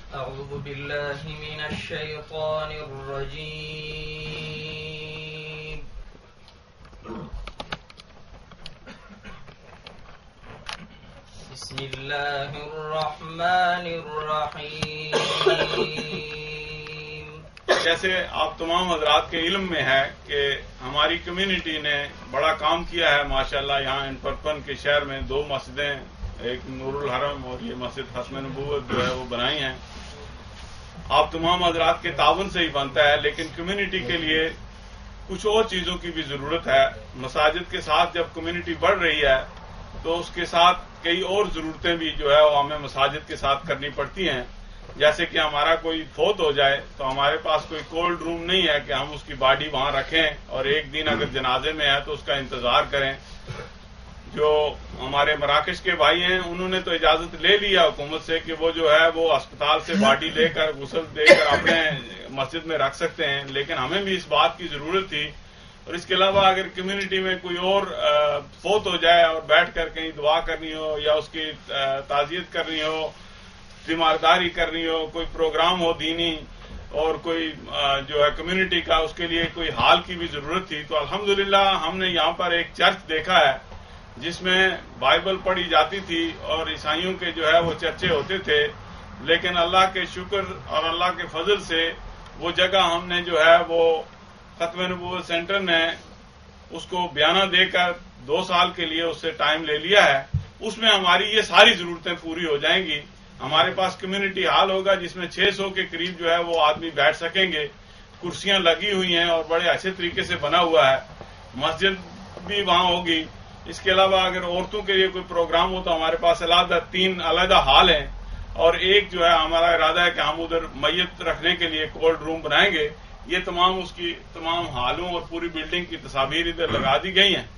أعوذ بالله من الشيطان الرجيم بسم الله الرحمن الرحيم. جیسے آپ تمام حضرات کے علم میں ہے کہ ہماری کمیونٹی نے بڑا کام کیا ہے ماشاءاللہ. یہاں ان پرپن کے شہر میں 2 مسجدیں، ایک نور الحرم اور یہ مسجد ختم نبوت جو ہے وہ بنائی ہیں. آپ تمام حضرات کے تعاون سے ہی بنتا ہے، لیکن کمیونٹی کے لیے کچھ اور چیزوں کی بھی ضرورت ہے. مساجد کے ساتھ جب کمیونٹی بڑھ رہی ہے تو اس کے ساتھ کئی اور ضرورتیں بھی جو ہے وہ ہمیں مساجد کے ساتھ کرنی پڑتی ہیں. جیسے کہ ہمارا کوئی فوت ہو جائے تو ہمارے پاس کوئی کولڈ روم نہیں ہے کہ ہم اس کی باڈی وہاں رکھیں اور ایک دن اگر جنازے میں ہے تو اس کا انتظار کریں. جو ہمارے مراکش کے بھائی ہیں انہوں نے تو اجازت لے لیا حکومت سے کہ وہ جو ہے وہ اسپتال سے باڈی لے کر غسل دے کر اپنے مسجد میں رکھ سکتے ہیں، لیکن ہمیں بھی اس بات کی ضرورت تھی. اور اس کے علاوہ اگر کمیونٹی میں کوئی اور فوت ہو جائے اور بیٹھ کر کہیں دعا کرنی ہو یا اس کی تعزیت کرنی ہو، تیمارداری کرنی ہو، کوئی پروگرام ہو دینی اور کوئی جو ہے کمیونٹی کا، اس کے لیے کوئی ہال کی بھی ضرورت تھی. تو الحمدللہ ہم نے یہاں پر ایک چرچ دیکھا ہے جس میں بائبل پڑھی جاتی تھی اور عیسائیوں کے جو ہے وہ چرچے ہوتے تھے. لیکن اللہ کے شکر اور اللہ کے فضل سے وہ جگہ ہم نے جو ہے وہ ختم نبوت سینٹر نے اس کو بیانہ دے کر 2 سال کے لیے اس سے ٹائم لے لیا ہے. اس میں ہماری یہ ساری ضرورتیں پوری ہو جائیں گی. ہمارے پاس کمیونٹی ہال ہوگا جس میں 600 کے قریب جو ہے وہ آدمی بیٹھ سکیں گے. کرسیاں لگی ہوئی ہیں اور بڑے اچھے طریقے سے بنا ہوا ہے. مسجد بھی وہاں ہوگی. اس کے علاوہ اگر عورتوں کے لیے کوئی پروگرام ہو تو ہمارے پاس 3 علیحدہ ہال ہیں اور ایک جو ہے ہمارا ارادہ ہے کہ ہم ادھر میت رکھنے کے لیے کولڈ روم بنائیں گے. یہ تمام اس کی تمام ہالوں اور پوری بلڈنگ کی تصاویر ادھر لگا دی گئی ہیں.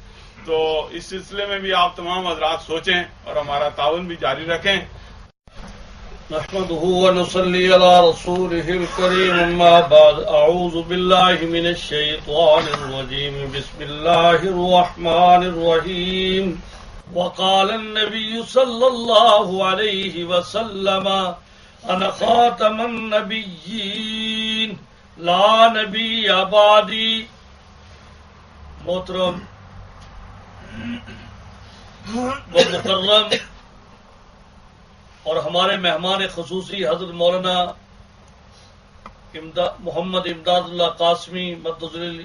تو اس سلسلے میں بھی آپ تمام حضرات سوچیں اور ہمارا تعاون بھی جاری رکھیں. نحمده ونصلي على رسوله الكريم. اما بعد، اعوذ بالله من الشيطان الرجيم. بسم الله الرحمن الرحيم. وقال النبي صلى الله عليه وسلم انا خاتم النبيين لا نبي بعدي. محترم مکرم اور ہمارے مہمان خصوصی حضرت مولانا محمد امداد اللہ قاسمی مدظل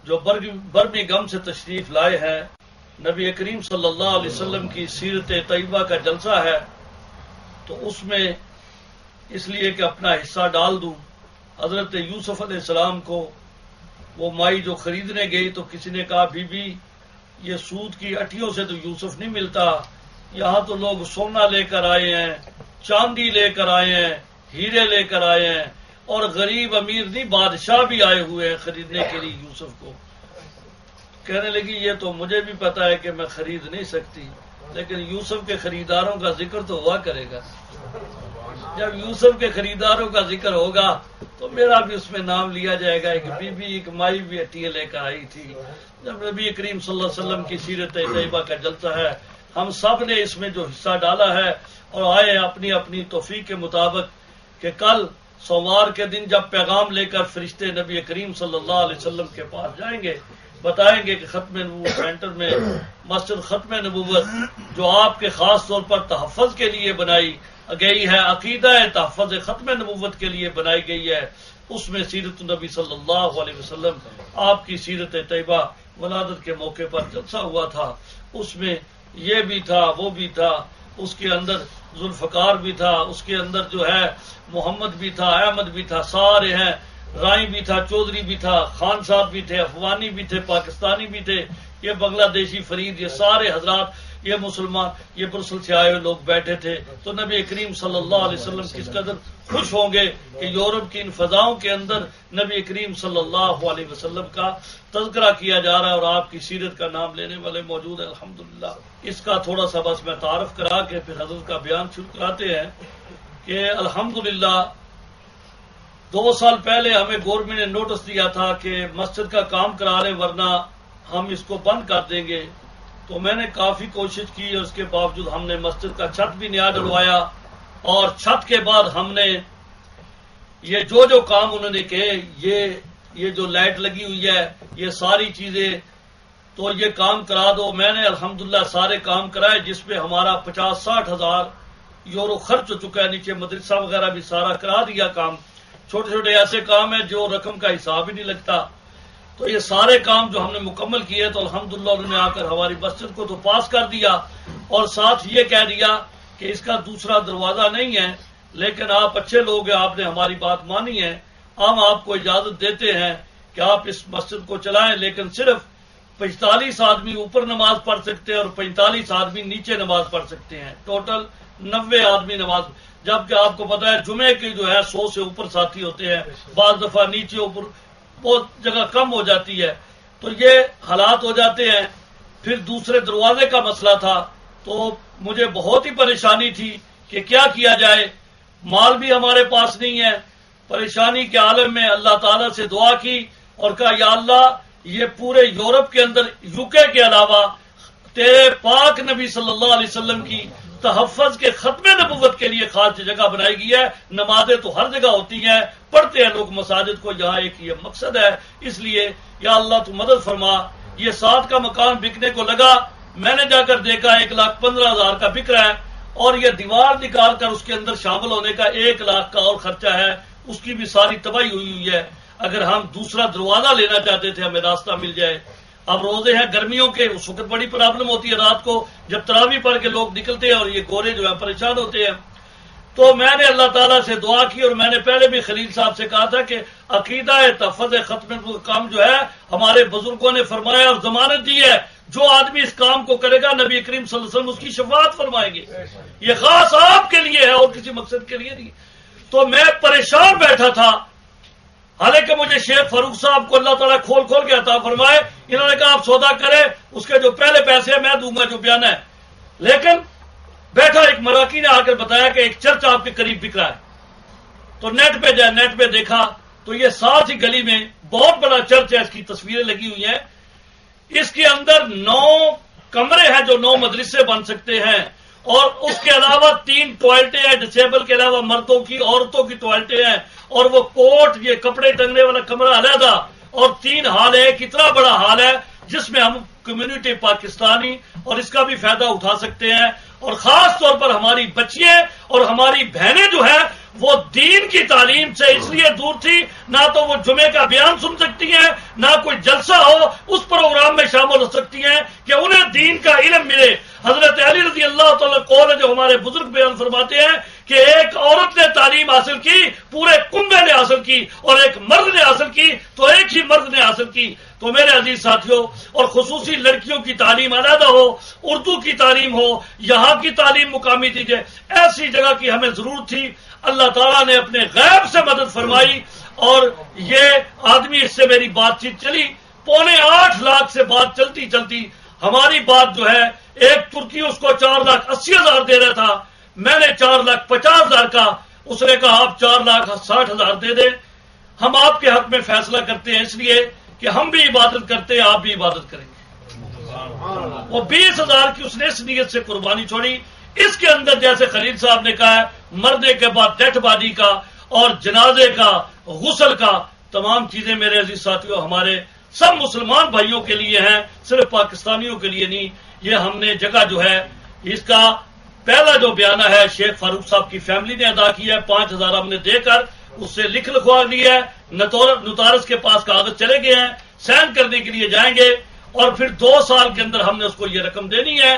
جو برمنگھم سے تشریف لائے ہیں، نبی کریم صلی اللہ علیہ وسلم کی سیرت طیبہ کا جلسہ ہے، تو اس میں اس لیے کہ اپنا حصہ ڈال دوں. حضرت یوسف علیہ السلام کو وہ مائی جو خریدنے گئی تو کسی نے کہا بی بی یہ سود کی اٹھیوں سے تو یوسف نہیں ملتا، یہاں تو لوگ سونا لے کر آئے ہیں، چاندی لے کر آئے ہیں، ہیرے لے کر آئے ہیں، اور غریب امیر نہیں بادشاہ بھی آئے ہوئے ہیں خریدنے کے لیے یوسف کو. کہنے لگی یہ تو مجھے بھی پتا ہے کہ میں خرید نہیں سکتی، لیکن یوسف کے خریداروں کا ذکر تو ہوا کرے گا. جب یوسف کے خریداروں کا ذکر ہوگا تو میرا بھی اس میں نام لیا جائے گا. ایک بی بی ایک مائی بھی اٹیے لے کر آئی تھی. جب نبی کریم صلی اللہ علیہ وسلم کی سیرت طیبہ کا جلسہ ہے، ہم سب نے اس میں جو حصہ ڈالا ہے اور آئے اپنی اپنی توفیق کے مطابق کہ کل سوموار کے دن جب پیغام لے کر فرشتے نبی کریم صلی اللہ علیہ وسلم کے پاس جائیں گے، بتائیں گے کہ ختم نبوت سینٹر میں مسجد ختم نبوت جو آپ کے خاص طور پر تحفظ کے لیے بنائی گئی ہے، عقیدہ تحفظ ختم نبوت کے لیے بنائی گئی ہے، اس میں سیرت النبی صلی اللہ علیہ وسلم آپ کی سیرت طیبہ ولادت کے موقع پر جلسہ ہوا تھا. اس میں یہ بھی تھا، وہ بھی تھا، اس کے اندر ذوالفقار بھی تھا، اس کے اندر جو ہے محمد بھی تھا، احمد بھی تھا، سارے ہیں، رائی بھی تھا، چودھری بھی تھا، خان صاحب بھی تھے، افغانی بھی تھے، پاکستانی بھی تھے، یہ بنگلہ دیشی فرید، یہ سارے حضرات، یہ مسلمان، یہ برسل سے آئے ہوئے لوگ بیٹھے تھے. تو نبی کریم صلی اللہ علیہ وسلم کس قدر خوش ہوں گے کہ یورپ کی ان فضاؤں کے اندر نبی کریم صلی اللہ علیہ وسلم کا تذکرہ کیا جا رہا ہے اور آپ کی سیرت کا نام لینے والے موجود ہیں. الحمدللہ اس کا تھوڑا سا بس میں تعارف کرا کے پھر حضرت کا بیان شروع کراتے ہیں کہ الحمدللہ 2 سال پہلے ہمیں گورنمنٹ نے نوٹس دیا تھا کہ مسجد کا کام کرا رہے ورنہ ہم اس کو بند کر دیں گے. تو میں نے کافی کوشش کی اور اس کے باوجود ہم نے مسجد کا چھت بھی نیا ڈلوایا اور چھت کے بعد ہم نے یہ جو کام انہوں نے کہے، یہ جو لائٹ لگی ہوئی ہے، یہ ساری چیزیں، تو یہ کام کرا دو۔ میں نے الحمدللہ سارے کام کرائے، جس پہ ہمارا 50-60 ہزار یورو خرچ ہو چکا ہے۔ نیچے مدرسہ وغیرہ بھی سارا کرا دیا کام۔ چھوٹے چھوٹے ایسے کام ہیں جو رقم کا حساب ہی نہیں لگتا۔ تو یہ سارے کام جو ہم نے مکمل کیے، تو الحمدللہ انہوں نے آ کر ہماری مسجد کو تو پاس کر دیا، اور ساتھ یہ کہہ دیا کہ اس کا دوسرا دروازہ نہیں ہے، لیکن آپ اچھے لوگ ہیں، آپ نے ہماری بات مانی ہے، ہم آپ کو اجازت دیتے ہیں کہ آپ اس مسجد کو چلائیں، لیکن صرف 45 آدمی اوپر نماز پڑھ سکتے ہیں اور 45 آدمی نیچے نماز پڑھ سکتے ہیں، ٹوٹل 90 آدمی نماز، جبکہ آپ کو پتا ہے جمعے کے جو ہے 100 سے اوپر ساتھی ہوتے ہیں، بعض دفعہ نیچے اوپر بہت جگہ کم ہو جاتی ہے، تو یہ حالات ہو جاتے ہیں۔ پھر دوسرے دروازے کا مسئلہ تھا، تو مجھے بہت ہی پریشانی تھی کہ کیا کیا جائے، مال بھی ہمارے پاس نہیں ہے۔ پریشانی کے عالم میں اللہ تعالیٰ سے دعا کی اور کہا یا اللہ، یہ پورے یورپ کے اندر UK کے علاوہ تیرے پاک نبی صلی اللہ علیہ وسلم کی تحفظ کے ختم نبوت کے لیے خاص جگہ بنائی گئی ہے، نمازیں تو ہر جگہ ہوتی ہیں، پڑھتے ہیں لوگ مساجد کو، یہاں ایک یہ مقصد ہے، اس لیے یا اللہ تو مدد فرما۔ یہ 7 کا مکان بکنے کو لگا، میں نے جا کر دیکھا 1,15,000 کا بک رہا ہے، اور یہ دیوار نکال کر اس کے اندر شامل ہونے کا 1 لاکھ کا اور خرچہ ہے، اس کی بھی ساری تباہی ہوئی ہے۔ اگر ہم دوسرا دروازہ لینا چاہتے تھے، ہمیں راستہ مل جائے۔ اب روزے ہیں گرمیوں کے، اس وقت بڑی پرابلم ہوتی ہے، رات کو جب تراویح پڑھ کے لوگ نکلتے ہیں اور یہ گورے جو ہیں پریشان ہوتے ہیں۔ تو میں نے اللہ تعالیٰ سے دعا کی، اور میں نے پہلے بھی خلیل صاحب سے کہا تھا کہ عقیدہ تحفظ ختم کا کام جو ہے ہمارے بزرگوں نے فرمایا اور ضمانت دی ہے، جو آدمی اس کام کو کرے گا نبی کریم صلی اللہ علیہ وسلم اس کی شفاعت فرمائیں گے، یہ خاص آپ کے لیے ہے اور کسی مقصد کے لیے نہیں۔ تو میں پریشان بیٹھا تھا، حالانکہ مجھے شیخ فاروق صاحب کو اللہ تعالیٰ کھول کھول کے عطا فرمائے، انہوں نے کہا آپ سودا کریں، اس کے جو پہلے پیسے میں دوں گا جو بیان ہے، لیکن بیٹھا ایک مراکی نے آ کر بتایا کہ ایک چرچ آپ کے قریب بک رہا ہے، تو نیٹ پہ جائے، نیٹ پہ دیکھا تو یہ ساتھ ہی گلی میں بہت بڑا چرچ ہے، اس کی تصویریں لگی ہوئی ہیں، اس کے اندر 9 کمرے ہیں جو 9 مدرسے بن سکتے ہیں، اور اس کے علاوہ 3 ٹوائلٹیں ہیں، ڈسیبل کے علاوہ مردوں کی عورتوں کی ٹوائلٹیں ہیں، اور وہ کوٹ یہ کپڑے ٹنگنے والا کمرہ علیحدہ، اور 3 ہال ہے، کتنا بڑا ہال ہے جس میں ہم کمیونٹی پاکستانی اور اس کا بھی فائدہ اٹھا سکتے ہیں، اور خاص طور پر ہماری بچیاں اور ہماری بہنیں جو ہیں وہ دین کی تعلیم سے اس لیے دور تھی، نہ تو وہ جمعے کا بیان سن سکتی ہیں، نہ کوئی جلسہ ہو اس پروگرام میں شامل ہو سکتی ہیں کہ انہیں دین کا علم ملے۔ حضرت علی رضی اللہ تعالیٰ قول ہے جو ہمارے بزرگ بیان فرماتے ہیں کہ ایک عورت نے تعلیم حاصل کی، پورے کنبے نے حاصل کی، اور ایک مرد نے حاصل کی تو ایک ہی مرد نے حاصل کی۔ تو میرے عزیز ساتھیوں، اور خصوصی لڑکیوں کی تعلیم علیحدہ ہو، اردو کی تعلیم ہو، یہاں کی تعلیم مقامی دیجیے، ایسی جگہ کی ہمیں ضرورت تھی۔ اللہ تعالیٰ نے اپنے غیب سے مدد فرمائی، اور یہ آدمی اس سے میری بات چیت چلی، 8.25 لاکھ سے بات چلتی چلتی ہماری بات جو ہے، ایک ترکی اس کو 4,80,000 دے رہا تھا، میں نے 4,50,000 کا، اس نے کہا آپ 4,60,000 دے دیں، ہم آپ کے حق میں فیصلہ کرتے ہیں اس لیے کہ ہم بھی عبادت کرتے ہیں، آپ بھی عبادت کریں گے۔ وہ 20,000 کی اس نے اس نیت سے قربانی چھوڑی۔ اس کے اندر جیسے خلیل صاحب نے کہا ہے، مرنے کے بعد ڈیتھ باڈی کا اور جنازے کا، غسل کا، تمام چیزیں میرے عزیز ساتھیوں ہمارے سب مسلمان بھائیوں کے لیے ہیں، صرف پاکستانیوں کے لیے نہیں۔ یہ ہم نے جگہ جو ہے، اس کا پہلا جو بیانہ ہے شیخ فاروق صاحب کی فیملی نے ادا کیا ہے، 5,000 ہم نے دے کر اس سے لکھ لکھوا لیا ہے، نوتارس کے پاس کاغذ چلے گئے ہیں، سائن کرنے کے لیے جائیں گے، اور پھر 2 سال کے اندر ہم نے اس کو یہ رقم دینی ہے۔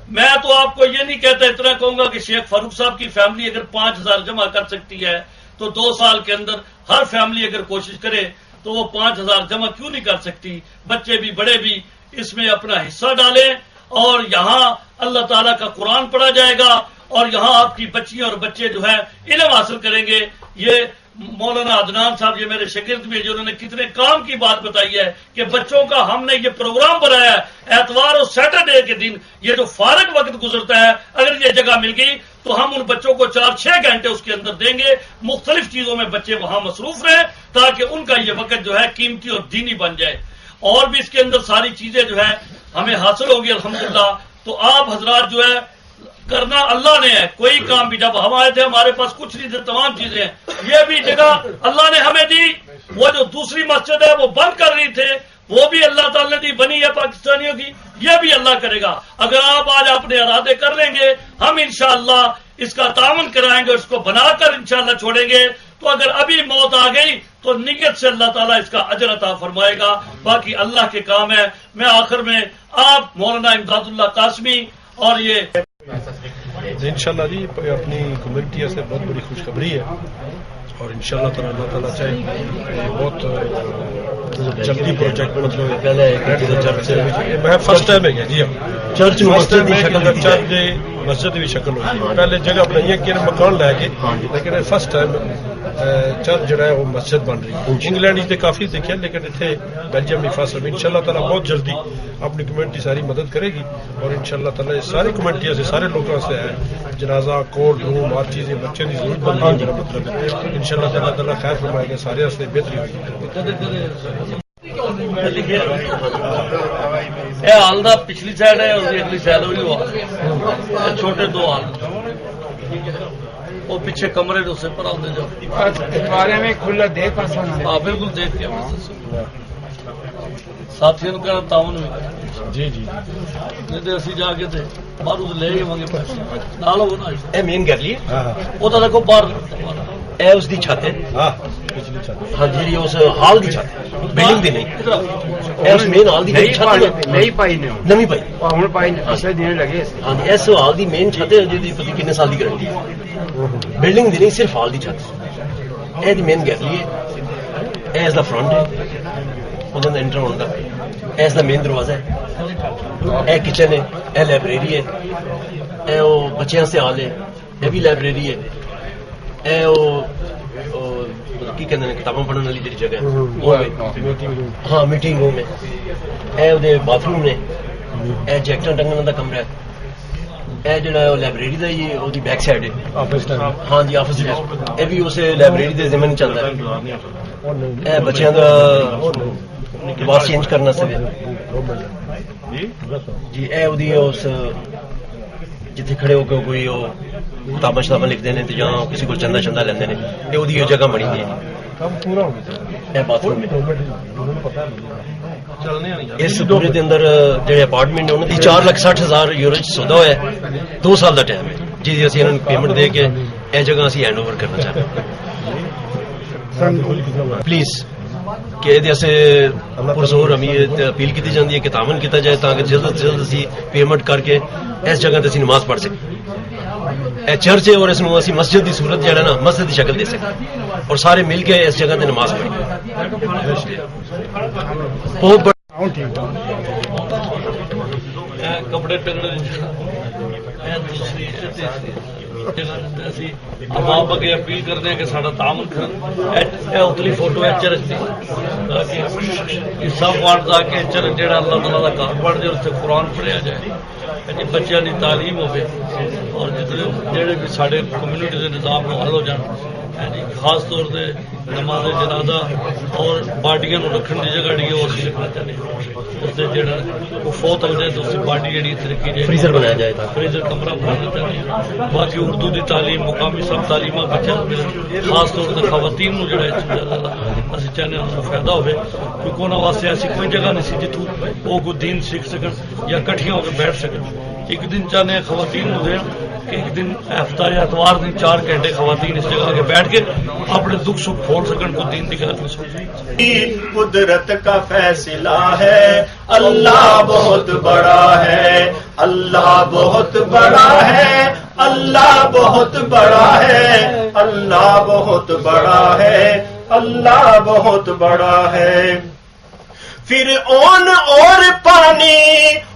میں تو آپ کو یہ نہیں کہتا، اتنا کہوں گا کہ شیخ فاروق صاحب کی فیملی اگر 5,000 جمع کر سکتی ہے تو 2 سال کے اندر ہر فیملی اگر کوشش کرے تو وہ 5,000 جمع کیوں نہیں کر سکتی؟ بچے بھی بڑے بھی اس میں اپنا حصہ ڈالیں، اور یہاں اللہ تعالیٰ کا قرآن پڑھا جائے گا، اور یہاں آپ کی بچیاں اور بچے جو ہے علم حاصل کریں گے۔ یہ مولانا عدنان صاحب یہ میرے شاگرد بھی جنہوں نے کتنے کام کی بات بتائی ہے کہ بچوں کا ہم نے یہ پروگرام بنایا ہے، اتوار اور سیٹرڈے کے دن یہ جو فارغ وقت گزرتا ہے، اگر یہ جگہ مل گئی تو ہم ان بچوں کو 4-6 گھنٹے اس کے اندر دیں گے، مختلف چیزوں میں بچے وہاں مصروف رہیں تاکہ ان کا یہ وقت جو ہے قیمتی اور دینی بن جائے، اور بھی اس کے اندر ساری چیزیں جو ہے ہمیں حاصل ہوگی الحمدللہ۔ تو آپ حضرات جو ہے کرنا اللہ نے ہے. کوئی کام بھی جب ہم آئے تھے ہمارے پاس کچھ نہیں تھے, تمام چیزیں ہیں. یہ بھی جگہ اللہ نے ہمیں دی. وہ جو دوسری مسجد ہے وہ بند کر رہی تھے, وہ بھی اللہ تعالیٰ نے دی, بنی ہے پاکستانیوں کی, یہ بھی اللہ کرے گا. اگر آپ آج اپنے ارادے کر لیں گے, ہم انشاءاللہ اس کا تعاون کرائیں گے, اس کو بنا کر انشاءاللہ چھوڑیں گے. تو اگر ابھی موت آ گئی تو نیت سے اللہ تعالیٰ اس کا اجر عطا فرمائے گا. باقی اللہ کے کام ہے. میں آخر میں آپ مولانا امداد اللہ قاسمی اور یہ انشاءاللہ جی اپنی کمیونٹی سے بہت بڑی خوشخبری ہے, اور انشاءاللہ تعالیٰ اللہ تعالیٰ چاہے بہت جلدی پروجیکٹ میں فرسٹ ٹائم ہے جی چرچ مسجد بھی شکل ہوئی. پہلے جگہ بنائی کہ مکان لے کے, لیکن فرسٹ ٹائم چرچ جڑا ہے وہ مسجد بن رہی ہے. انگلینڈ سے کافی دیکھا, لیکن اتنے بیلجیم بھی فاصل میں انشاءاللہ تعالیٰ بہت جلدی اپنی کمیونٹی ساری مدد کرے گی. اور انشاءاللہ تعالیٰ ساری کمیونٹی سے سارے لوگوں سے ہے جنازہ کورٹ روم ہر چیزیں بچے کی ضرورت بن رہی ہے. مطلب انشاءاللہ تعالیٰ تعالیٰ خیر فرمائے گا, سارے واسطے بہتری ہوگی. یہ ہال دا پچھلی سائڈ ہے اور اگلی سائڈ ہوئی ہوا چھوٹے دو ہال, وہ پیچھے کمرے جو سے پر آتے جو بارے میں کھلا دیکھ ہاں بالکل دیکھ کے ساتھیوں کا تعاون بھی جی جی نہیں تو اسی جا کے تھے باہر لے گئے منگے پیسے نال ہو نا اے مین کر لیے وہ تو دیکھو باہر اے اس دی چھت ہے. ہاں جی اس ہال دی چھت بلڈنگ دی نہیں, اے اس مین ہال دی چھت نہیں پائی نے نمی پائی ہوں پائی اصل دینے لگے. ہاں جی اس ہال دی مین چھت ہے جی پتہ کتنے سال دی گارنٹی ہے, بلڈنگ دی نہیں صرف ہال دی چھت. اے دی مین کر لیے, اے اس دا فرنٹ ہے ادھر انٹر ہونے کا, اے اس دا مین دروازہ ہے, اے کچن ہے, اے لائبریری ہے, اے وہ بچیاں سے ہال ہے, اے بھی لائبریری ہے, اے وہ کی کہتے ہیں کتابیں پڑھنے والی جی جگہ ہاں میٹنگ روم ہے, اے وہ باتھ روم نے, اے جیکٹاں ٹنگنے کا کمرہ ہے, اے جڑا لائبریری کا جی وہ بیک سائڈ ہے ہاں جی آفس, اے بھی اس لائبریری کے ذمہ چلتا ہے. اے بچیاں کا لباس چینج کرنا سکے جی, اے وہ جتنے کھڑے ہو کے کوئی کتابیں شتابیں لکھتے ہیں یا کسی کو چندہ چندہ لیندے ہیں, یہ وہ جگہ بنی ہوئی ہے. باتھ روم اس پورے دے اندر جڑے اپارٹمنٹ انہوں نے 4,60,000 یورو سودا ہوا ہے, 2 سال کا ٹائم ہے جی اسی انہوں نے پیمنٹ دے کے یہ جگہ اسی ہینڈ اوور کرنا چاہتے ہیں. پلیز کہ پرزور ہمیں اپیل کی جاتی ہے کہ تعاون کیا جائے تاکہ جلد سے جلد اسی پیمنٹ کر کے اس جگہ تے نماز پڑھ سکیں. اے چرچ ہے اور اس اسی مسجد کی صورت جہاں نا مسجد کی شکل دے سکیں اور سارے مل کے اس جگہ تے نماز پڑھیں. بہت بڑا کپڑے ٹنگنے ہم آپ اگے اپیل کرتے ہیں کہ سارا تعاون کریں. اتلی فوٹو ہے چرچ کی سب وارڈ آ کے چرچ جہاں اللہ تعالیٰ کا گھر پڑھ جائے اس سے قرآن پڑھیا جائے, بچوں کی تعلیم ہوے اور جتنے جہے بھی سارے کمیونٹی کے نظام حل ہو جان. خاص طور سے نماز جنازہ اور باڈیاں رکھنے کی جگہ جی وہ رکھنا چاہیے. اس سے جہاں فوت ہو جائے تو اس کی باڈی جی رکھی جائے, فریزر بنایا جائے, فریزر کمرہ بنانا چاہیے. باقی اردو کی تعلیم مقامی سب تعلیم بچوں کو ملے, خاص طور سے خواتین کو جڑا اسی چاہتے ہیں فائدہ ہوئے, کیونکہ انہوں واسطے ایسی کوئی جگہ نہیں سی جتوں وہ کوئی دین سیکھ سکن یا کٹھیاں ہو کے بیٹھ سکن. ایک دن چاہتے ہیں خواتین ہو کہ ایک دن ہفتہ یا اتوار دن 4 گھنٹے خواتین اس جگہ کے بیٹھ کے اپنے دکھ سکھ کھول سکن, کو دین کی گل سکیں. قدرت کا فیصلہ ہے, اللہ بہت بڑا ہے, اللہ بہت بڑا ہے, اللہ بہت بڑا ہے, اللہ بہت بڑا ہے, اللہ بہت بڑا ہے. فرعون اور پانی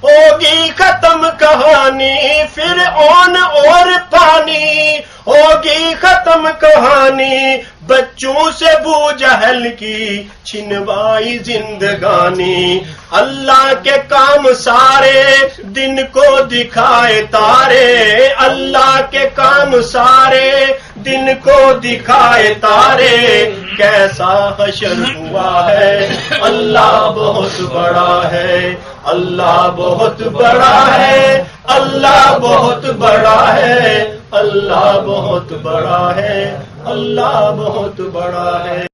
ہوگی ختم کہانی, فرعون اور پانی ہوگی ختم کہانی, بچوں سے بو جہل کی چھنوائی زندگانی. اللہ کے کام سارے دن کو دکھائے تارے, اللہ کے کام سارے دن کو دکھائے تارے, کیسا حشر ہوا ہے, اللہ بہت بڑا ہے, اللہ بہت بڑا ہے, اللہ بہت بڑا ہے، اللہ بہت بڑا ہے، اللہ بہت بڑا ہے۔